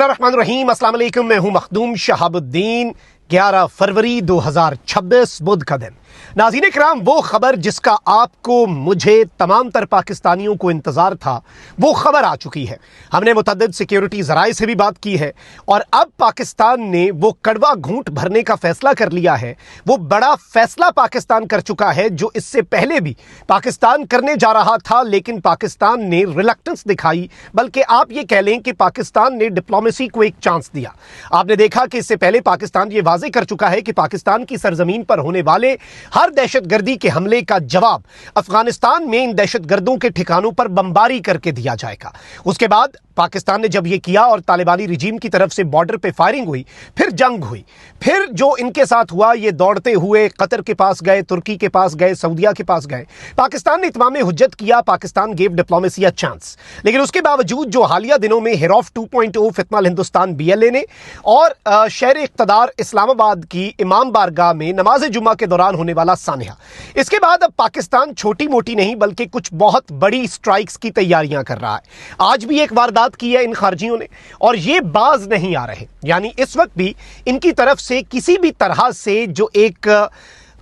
रहीम, अस्सलाम वालेकुम। मैं हूं मखदूम शहाबुद्दीन। 11 फरवरी 2026 बुध का दिन। नाज़रीन इकराम, वो खबर जिसका आपको, मुझे, तमाम तर पाकिस्तानियों को इंतज़ार था, वो खबर आ चुकी है। हमने मुतअद्दिद सिक्योरिटी ज़राए से भी बात की है और अब पाकिस्तान ने वो कड़वा घूंट भरने का फैसला कर लिया है। वो बड़ा फैसला पाकिस्तान कर चुका है जो इससे पहले भी पाकिस्तान करने जा रहा था, लेकिन पाकिस्तान ने रिलक्टेंस दिखाई, बल्कि आप ये कह लें कि पाकिस्तान ने डिप्लोमेसी को एक चांस दिया। आपने देखा कि इससे पहले पाकिस्तान ये वाज़ेह कर चुका है कि पाकिस्तान की सरजमीन पर होने वाले हर दहशतगर्दी के हमले का जवाब अफगानिस्तान में इन दहशतगर्दों के ठिकानों पर बमबारी करके दिया जाएगा। उसके बाद पाकिस्तान ने जब यह किया और तालिबानी रिजीम की तरफ से बॉर्डर पे फायरिंग हुई, फिर जंग हुई, फिर जो इनके साथ हुआ, ये दौड़ते हुए कतर के पास गए, तुर्की के पास गए, सऊदिया के पास गए। पाकिस्तान ने इत्माम हुज्जत किया, Pakistan gave diplomacy a chance. लेकिन उसके बावजूद जो हालिया दिनों में हिरौफ 2.0 फितनल हिंदुस्तान BLA ने और शहर इक़्तिदार इस्लामाबाद की इमाम बारगाह में नमाज जुमा के दौरान होने वाला सानिया, इसके बाद अब पाकिस्तान छोटी मोटी नहीं बल्कि कुछ बहुत बड़ी स्ट्राइक्स की तैयारियां कर रहा है। आज भी एक वारदात की है इन खारजियों ने और ये बाज नहीं आ रहे। यानी इस वक्त भी इनकी तरफ से किसी भी तरह से जो एक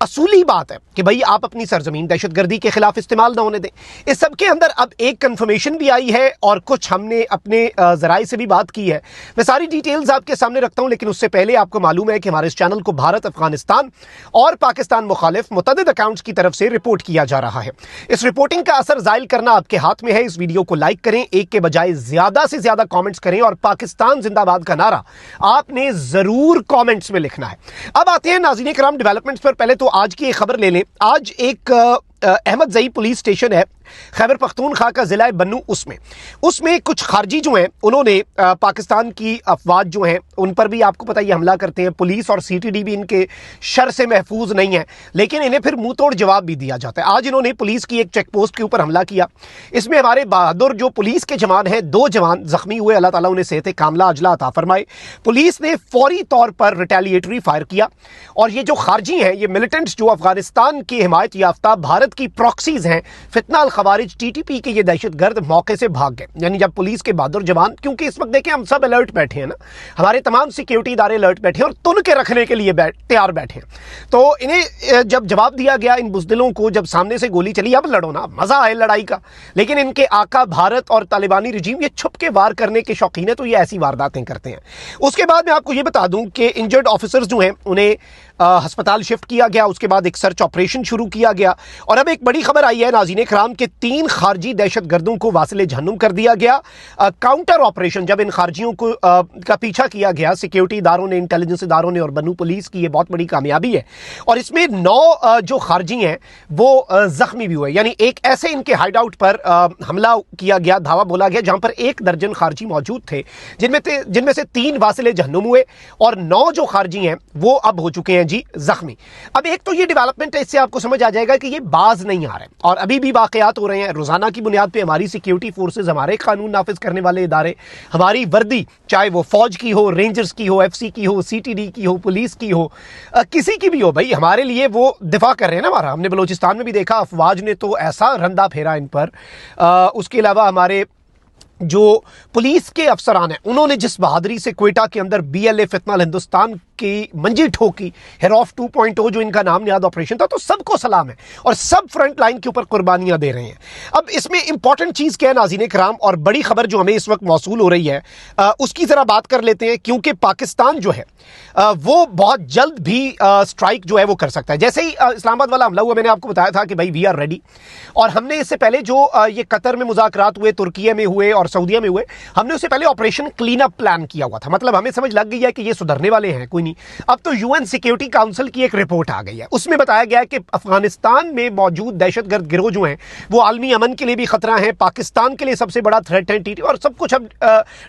असूली बात है कि भाई आप अपनी सरजमीन दहशतगर्दी के खिलाफ इस्तेमाल ना होने दें, इस सब के अंदर अब एक कंफर्मेशन भी आई है और कुछ हमने अपने ज़राए से भी बात की है। मैं सारी डिटेल्स आपके सामने रखता हूं, लेकिन उससे पहले आपको मालूम है कि हमारे इस चैनल को भारत, अफगानिस्तान और पाकिस्तान मुखालिफ मुतअद्दिद अकाउंट्स की तरफ से रिपोर्ट किया जा रहा है। इस रिपोर्टिंग का असर ज़ाहिर करना आपके हाथ में है। इस वीडियो को लाइक करें, एक के बजाय ज़्यादा से ज़्यादा कॉमेंट्स करें और पाकिस्तान जिंदाबाद का नारा आपने ज़रूर कॉमेंट्स में लिखना है। अब आते हैं नाज़रीन इकराम डेवलपमेंट्स पर। पहले तो आज की एक खबर ले लें। आज एक अहमद ज़ई पुलिस स्टेशन है खैबर पख्तूनख्वा का ज़िला बन्नू, उसमें कुछ खारजी जो हैं उन्होंने पाकिस्तान की अफवाज जो हैं उन पर भी आपको पता ही हमला करते हैं। पुलिस और CTD भी इनके शर से महफूज नहीं है, लेकिन इन्हें फिर मुंह तोड़ जवाब भी दिया जाता है। आज इन्होंने पुलिस की एक चेक पोस्ट के ऊपर हमला किया। इसमें हमारे बहादुर जो पुलिस के जवान हैं, 2 जवान जख्मी हुए। अल्लाह ताला उन्हें सेहत कामला अजला अता फरमाए। पुलिस ने फौरी तौर पर रिटेलिएटरी फायर किया और ये जो खारजी हैं, ये मिलिटेंट्स जो अफगानिस्तान की हिमायत याफ्ता भारत की प्रॉक्सीज हैं, फितना खवारिज TTP के ये दहशतगर्द मौके से भाग गए। यानी जब पुलिस के बहादुर जवान, क्योंकि इस वक्त देखें हम सब अलर्ट बैठे हैं ना, हमारे तमाम सिक्योरिटी इदारे अलर्ट बैठे हैं और तुन के रखने के लिए तैयार बैठे हैं, तो इन्हें जब जवाब दिया गया, इन बुज़दिलों को जब सामने से गोली चली, अब लड़ो ना, मजा आए लड़ाई का। लेकिन इनके आका भारत और तालिबानी रिजीम ये छुप के वार करने के शौकीन है, तो ये ऐसी वारदातें करते हैं। उसके बाद मैं आपको ये बता दूं कि इंजर्ड ऑफिसर्स जो हैं उन्हें अस्पताल शिफ्ट किया गया। उसके बाद एक सर्च ऑपरेशन शुरू किया गया और अब एक बड़ी खबर आई है नाज़रीन इकराम के 3 खारजी दहशतगर्दों को वासिले जहन्नुम कर दिया गया। काउंटर ऑपरेशन, जब इन खारजियों को का पीछा किया गया सिक्योरिटी इदारों ने, इंटेलिजेंस इदारों ने और बन्नू पुलिस की, ये बहुत बड़ी कामयाबी है। और इसमें 9 जो खारजी हैं वो जख्मी भी हुए। यानी एक ऐसे इनके हाइड आउट पर हमला किया गया, धावा बोला गया, जहां पर 1 दर्जन खारजी मौजूद थे, जिनमें से 3 वासिले जहन्नुम हुए और 9 जो खारजी हैं वो अब हो चुके हैं जी जख्मी। अब एक तो ये डेवलपमेंट है, इससे आपको समझ आ जाएगा कि ये बाज नहीं आ रहे और अभी भी वाकयात हो रहे हैं। रोजाना की बुनियाद पे हमारी सिक्योरिटी फोर्सेज, हमारे कानून नाफिज करने वाले इदारे, हमारी वर्दी, चाहे वो फौज की हो, रेंजर्स की हो, FC की हो, CTD की हो, पुलिस की हो, किसी की भी हो, भाई हमारे लिए वो दिफा कर रहे हैं ना हमारा। हमने बलोचिस्तान में भी देखा, अफवाज ने तो ऐसा रंदा फेरा इन पर। उसके अलावा हमारे जो पुलिस के अफसरान हैं उन्होंने जिस बहादुरी से क्वेटा के अंदर BLA फितनल हिंदुस्तान की मंजी ठोकी, हिरौफ 2.0 जो इनका नाम याद ऑपरेशन था, तो सबको सलाम है और सब फ्रंट लाइन के ऊपर कुर्बानियां दे रहे हैं। अब इसमें इंपॉर्टेंट चीज क्या है नाज़रीन इकराम, और बड़ी खबर जो हमें इस वक्त मौसूल हो रही है उसकी जरा बात कर लेते हैं, क्योंकि पाकिस्तान जो है वो बहुत जल्द भी स्ट्राइक जो है वो कर सकता है। जैसे ही इस्लामाबाद वाला हमला हुआ, मैंने आपको बताया था कि भाई वी आर रेडी, और हमने इससे पहले जो ये कतर में मुज़ाकरात हुए, तुर्की में हुए और सऊदिया में हुए, हमने उससे पहले ऑपरेशन क्लीन अप प्लान किया हुआ था। मतलब हमें समझ लग गई है कि ये सुधरने वाले हैं, कोई नहीं। अब तो UN सिक्योरिटी काउंसिल की एक रिपोर्ट आ गई है, उसमें बताया गया है कि अफगानिस्तान में मौजूद दहशतगर्द गिरोह जो हैं वो आलमी अमन के लिए भी खतरा है, पाकिस्तान के लिए सबसे बड़ा थ्रेट है TTP, और सब कुछ अब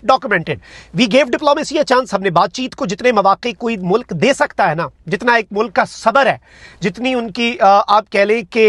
documented. We gave diplomacy a chance. हमने बातचीत को जितने मौके कोई मुल्क दे सकता है ना, जितना एक मुल्क का सब्र है, जितनी उनकी आप कह लें कि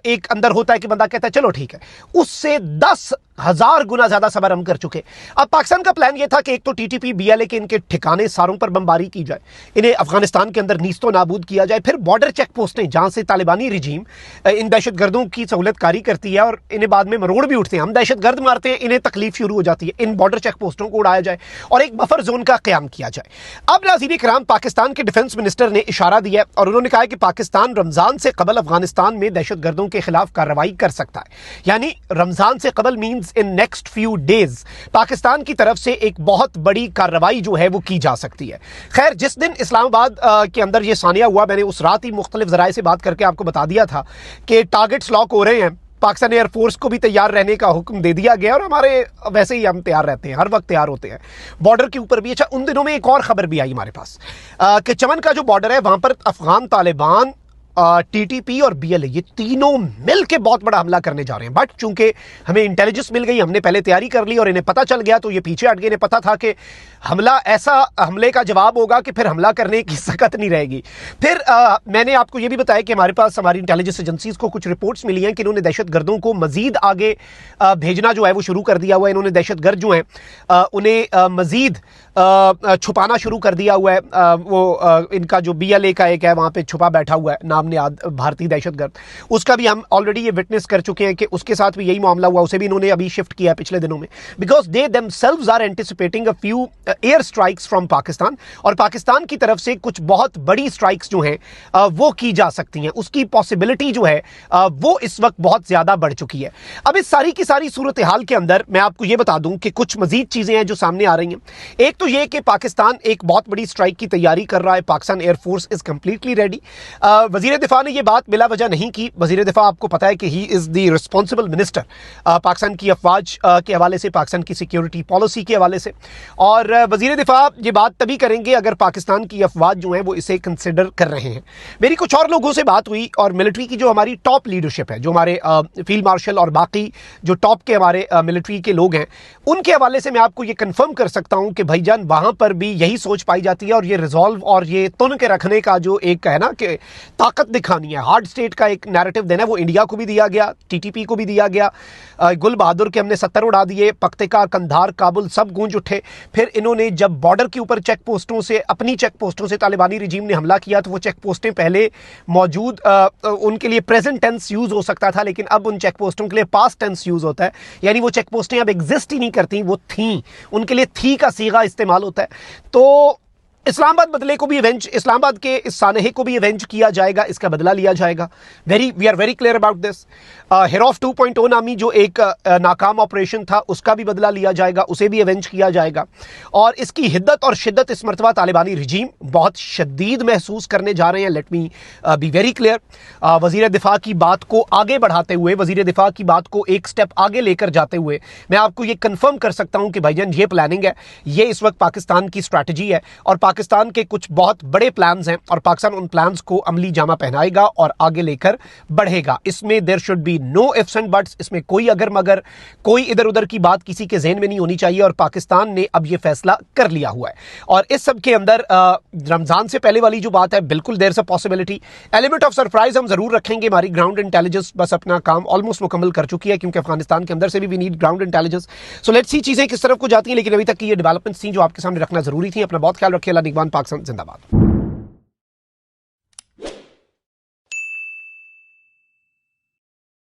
एक अंदर होता है कि बंदा कहता है चलो ठीक है, उससे 10 1000 गुना ज्यादा सबर हम कर चुके। अब पाकिस्तान का प्लान यह था कि एक तो टीटीपी बीएलए के इनके ठिकाने सारों पर बमबारी की जाए, इन्हें अफगानिस्तान के अंदर नीस्तो नाबूद किया जाए, फिर बॉर्डर चेक पोस्टें जहां से तालिबानी रिजीम इन दहशतगर्दों की सहूलतकारी करती है और इन्हें बाद में मरोड़ भी उठते हैं। हम दहशतगर्द मारते हैं, इन्हें तकलीफ शुरू हो जाती है, इन बॉर्डर चेक पोस्टों को उड़ाया जाए और एक बफर जोन का क्याम किया जाए। अब नाज़रीन किराम, पाकिस्तान के डिफेंस मिनिस्टर ने इशारा दिया और उन्होंने कहा कि पाकिस्तान रमजान से कबल अफगानिस्तान में दहशतगर्दों के खिलाफ कार्रवाई कर सकता है। यानी रमजान से कबल means in next few days Pakistan की तरफ से एक बहुत बड़ी कार्रवाई जो है वो की जा सकती है। खैर, जिस दिन इस्लामाबाद के अंदर ये सानिया हुआ, मैंने उस रात ही मुख्तलिफ ज़राए से बात करके आपको बता दिया था कि टारगेट्स लॉक हो रहे हैं। पाकिस्तान एयरफोर्स को भी तैयार रहने का हुक्म दे दिया गया और हमारे वैसे ही हम तैयार रहते हैं, हर वक्त तैयार होते हैं। बॉर्डर के ऊपर भी अच्छा, उन दिनों में एक और खबर भी आई हमारे पास कि चमन का जो बॉर्डर है वहां पर अफगान तालिबान, टीटीपी और बीएलए ये तीनों मिलकर बहुत बड़ा हमला करने जा रहे हैं। बट चूंकि हमें इंटेलिजेंस मिल गई, हमने पहले तैयारी कर ली और इन्हें पता चल गया तो ये पीछे हट गए। इन्हें पता था कि हमला ऐसा हमले का जवाब होगा कि फिर हमला करने की सकत नहीं रहेगी। फिर मैंने आपको ये भी बताया कि हमारे पास हमारी इंटेलिजेंस एजेंसीज को कुछ रिपोर्ट्स मिली हैं कि इन्होंने दहशतगर्दों को मजीद आगे भेजना जो है वो शुरू कर दिया हुआ है। इन्होंने दहशतगर्द जो हैं उन्हें मजीद छुपाना शुरू कर दिया हुआ है। वो इनका जो बीएलए का एक है वहां पे छुपा बैठा हुआ है नाम नियाद भारतीय दहशतगर्द, उसका भी हम ऑलरेडी ये विटनेस कर चुके हैं कि उसके साथ भी यही मामला हुआ। उसे भी इन्होंने अभी शिफ्ट किया है पिछले दिनों में, because they themselves are anticipating a few air strikes from Pakistan, और पाकिस्तान की तरफ से कुछ बहुत बड़ी स्ट्राइक्स जो हैं वो की जा सकती हैं। उसकी पॉसिबिलिटी जो है वो इस वक्त बहुत ज्यादा बढ़ चुकी है। अब इस सारी की सारी सूरत हाल के अंदर मैं आपको ये बता दूं कि कुछ मजीद चीजें हैं जो सामने आ रही हैं। एक तो ये कि पाकिस्तान एक बहुत बड़ी स्ट्राइक की तैयारी कर रहा है। Pakistan air force is completely ready. वजीर दिफा ने यह बात बिला वजह नहीं की। वजीर दिफा आपको पता है कि he is the responsible minister Pakistan की अफवाज के हवाले से, पाकिस्तान की सिक्योरिटी पॉलिसी के हवाले से, और वजीर दिफा ये बात तभी करेंगे अगर पाकिस्तान की अफवाज जो है वो इसे कंसिडर कर रहे हैं। मेरी कुछ और लोगों से बात हुई और मिलिट्री की जो हमारी टॉप लीडरशिप है, जो हमारे फील्ड मार्शल और बाकी जो टॉप के हमारे मिलिट्री के लोग हैं, उनके हवाले से मैं आपको ये कंफर्म कर सकता हूं कि भाईजान वहां पर भी यही सोच पाई जाती है और ये रिजॉल्व और ये तुन के रखने का जो एक है ना कि ताकत दिखानी है, हार्ड स्टेट का एक नैरेटिव देना है, वो इंडिया को भी दिया गया, टीटीपी को भी दिया गया। गुल बहादुर के हमने 70 उड़ा दिए, पख्तिका, कंधार, काबुल सब गूंज उठे। फिर इन्होंने जब बॉर्डर के ऊपर चेक पोस्टों से, अपनी चेक पोस्टों से तालिबानी रिजीम ने हमला किया तो वो चेक पोस्टें पहले मौजूद उनके लिए प्रेजेंट टेंस यूज हो सकता था, लेकिन अब उन चेक पोस्टों के लिए पास्ट टेंस यूज होता है। यानी वो चेक पोस्टें अब एग्जिस्ट ही नहीं करती, वो थी, उनके लिए थी का सीगा इस्तेमाल होता है। तो इस्लामाबाद बदले को भी एवेंज, इस्लामाबाद के इस सानहे को भी एवेंज किया जाएगा, इसका बदला लिया जाएगा। We are very clear about this. हिरॉफ 2.0 नामी जो एक नाकाम ऑपरेशन था उसका भी बदला लिया जाएगा, उसे भी एवेंज किया जाएगा। और इसकी हिद्दत और शिद्दत इस मरतबा तालिबानी रिजीम बहुत शदीद महसूस करने जा रहे हैं। Let me be very clear. वजीर दिफा की बात को आगे बढ़ाते हुए, वजीर दिफा की बात को एक स्टेप आगे लेकर जाते हुए मैं आपको ये कंफर्म कर सकता हूं कि भाईजान ये प्लानिंग है, ये इस वक्त पाकिस्तान की स्ट्रैटेजी है और पाकिस्तान के कुछ बहुत बड़े प्लान्स हैं और पाकिस्तान उन प्लान्स को अमली जामा पहनाएगा और आगे लेकर बढ़ेगा। इसमें there should be no ifs and buts, इसमें कोई अगर मगर, कोई इधर उधर की बात किसी के ज़हन में नहीं होनी चाहिए और पाकिस्तान ने अब यह फैसला कर लिया हुआ है। और इस सब के अंदर रमजान से पहले वाली जो बात है, बिल्कुल there is a possibility, element of surprise हम जरूर रखेंगे। हमारी ग्राउंड इंटेलिजेंस बस अपना काम ऑलमोस्ट मुकम्मल कर चुकी है, क्योंकि अफगानिस्तान के अंदर से भी we need ground intelligence. So let's see चीजें किस तरफ को जाती हैं, लेकिन अभी तक की ये डेवलपमेंट्स थी जो आपके सामने रखना जरूरी थी। अपना बहुत ख्याल रखिए। अल्लाह निगहबान। पाकिस्तान जिंदाबाद।